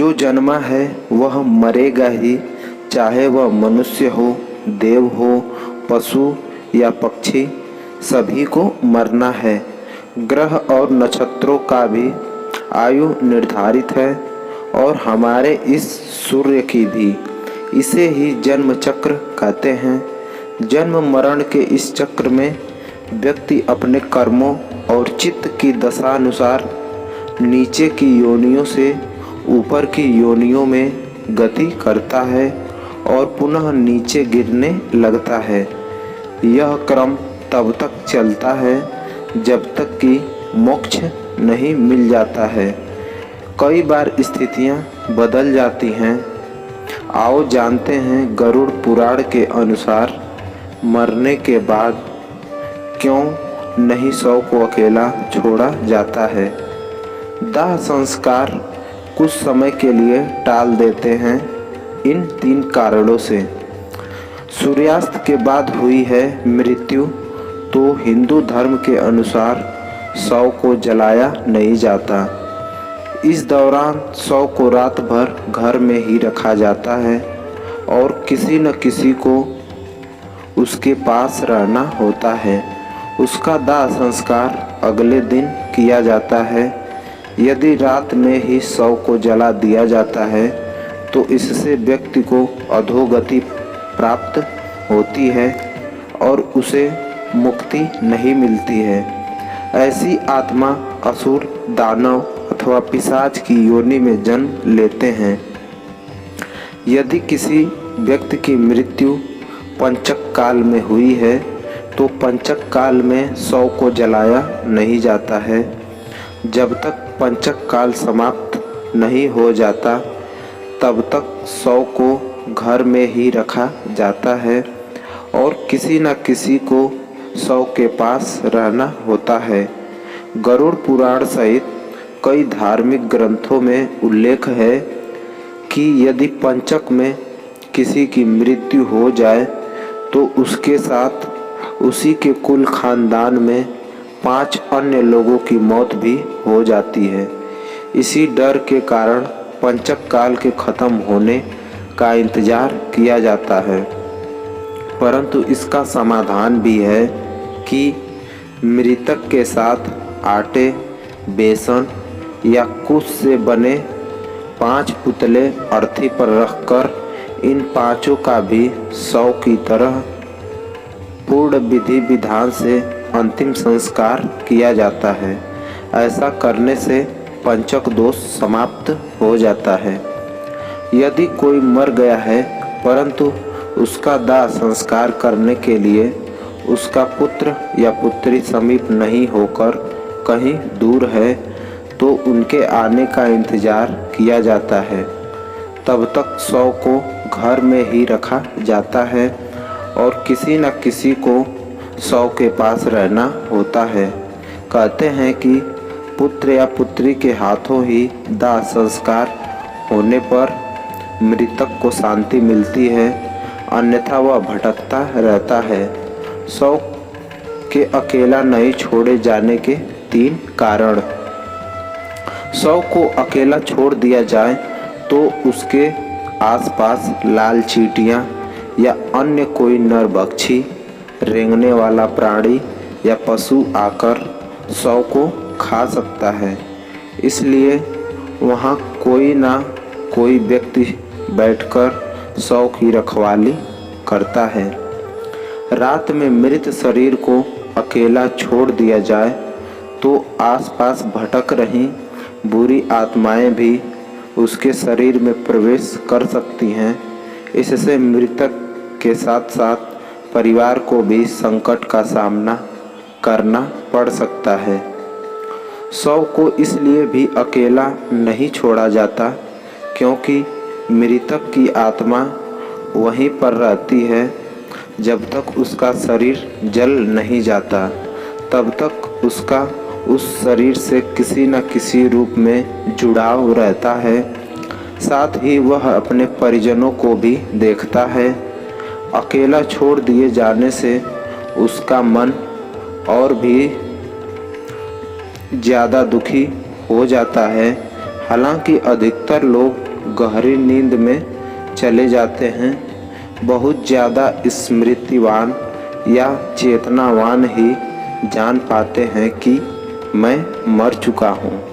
जो जन्मा है वह मरेगा ही, चाहे वह मनुष्य हो, देव हो, पशु या पक्षी, सभी को मरना है। ग्रह और नक्षत्रों का भी आयु निर्धारित है और हमारे इस सूर्य की भी। इसे ही जन्म चक्र कहते हैं। जन्म मरण के इस चक्र में व्यक्ति अपने कर्मों और चित्त की दशानुसार नीचे की योनियों से ऊपर की योनियों में गति करता है और पुनः नीचे गिरने लगता है। यह क्रम तब तक चलता है जब तक कि मोक्ष नहीं मिल जाता है। कई बार स्थितियां बदल जाती हैं। आओ जानते हैं गरुड़ पुराण के अनुसार मरने के बाद क्यों नहीं शव को अकेला छोड़ा जाता है। दाह संस्कार कुछ समय के लिए टाल देते हैं इन 3 कारणों से। सूर्यास्त के बाद हुई है मृत्यु तो हिंदू धर्म के अनुसार शव को जलाया नहीं जाता। इस दौरान शव को रात भर घर में ही रखा जाता है और किसी न किसी को उसके पास रहना होता है। उसका दाह संस्कार अगले दिन किया जाता है। यदि रात में ही शव को जला दिया जाता है तो इससे व्यक्ति को अधोगति प्राप्त होती है और उसे मुक्ति नहीं मिलती है। ऐसी आत्मा असुर, दानव अथवा पिशाच की योनि में जन्म लेते हैं। यदि किसी व्यक्ति की मृत्यु पंचक काल में हुई है तो पंचक काल में शव को जलाया नहीं जाता है। जब तक पंचक काल समाप्त नहीं हो जाता तब तक शव को घर में ही रखा जाता है और किसी न किसी को शव के पास रहना होता है। गरुड़ पुराण सहित कई धार्मिक ग्रंथों में उल्लेख है कि यदि पंचक में किसी की मृत्यु हो जाए तो उसके साथ उसी के कुल खानदान में 5 अन्य लोगों की मौत भी हो जाती है। इसी डर के कारण पंचक काल के खत्म होने का इंतजार किया जाता है। परंतु इसका समाधान भी है कि मृतक के साथ आटे, बेसन या कुश से बने 5 पुतले अर्थी पर रखकर इन 5 का भी शव की तरह पूर्ण विधि विधान से अंतिम संस्कार किया जाता है। ऐसा करने से पंचक दोष समाप्त हो जाता है। यदि कोई मर गया है परंतु उसका दाह संस्कार करने के लिए उसका पुत्र या पुत्री समीप नहीं होकर कहीं दूर है तो उनके आने का इंतजार किया जाता है। तब तक शव को घर में ही रखा जाता है और किसी न किसी को शव के पास रहना होता है। कहते हैं कि पुत्र या पुत्री के हाथों ही दाह संस्कार होने पर मृतक को शांति मिलती है, अन्यथा वह भटकता रहता है। शव के अकेला नहीं छोड़े जाने के 3 कारण। शव को अकेला छोड़ दिया जाए तो उसके आसपास लाल चींटियां या अन्य कोई नरभक्षी, रेंगने वाला प्राणी या पशु आकर शव को खा सकता है। इसलिए वहाँ कोई ना कोई व्यक्ति बैठकर शव की रखवाली करता है। रात में मृत शरीर को अकेला छोड़ दिया जाए तो आसपास भटक रही बुरी आत्माएं भी उसके शरीर में प्रवेश कर सकती हैं। इससे मृतक के साथ साथ परिवार को भी संकट का सामना करना पड़ सकता है। शव को इसलिए भी अकेला नहीं छोड़ा जाता क्योंकि मृतक की आत्मा वहीं पर रहती है। जब तक उसका शरीर जल नहीं जाता तब तक उसका उस शरीर से किसी न किसी रूप में जुड़ाव रहता है। साथ ही वह अपने परिजनों को भी देखता है। अकेला छोड़ दिए जाने से उसका मन और भी ज़्यादा दुखी हो जाता है। हालांकि अधिकतर लोग गहरी नींद में चले जाते हैं। बहुत ज़्यादा स्मृतिवान या चेतनावान ही जान पाते हैं कि मैं मर चुका हूँ।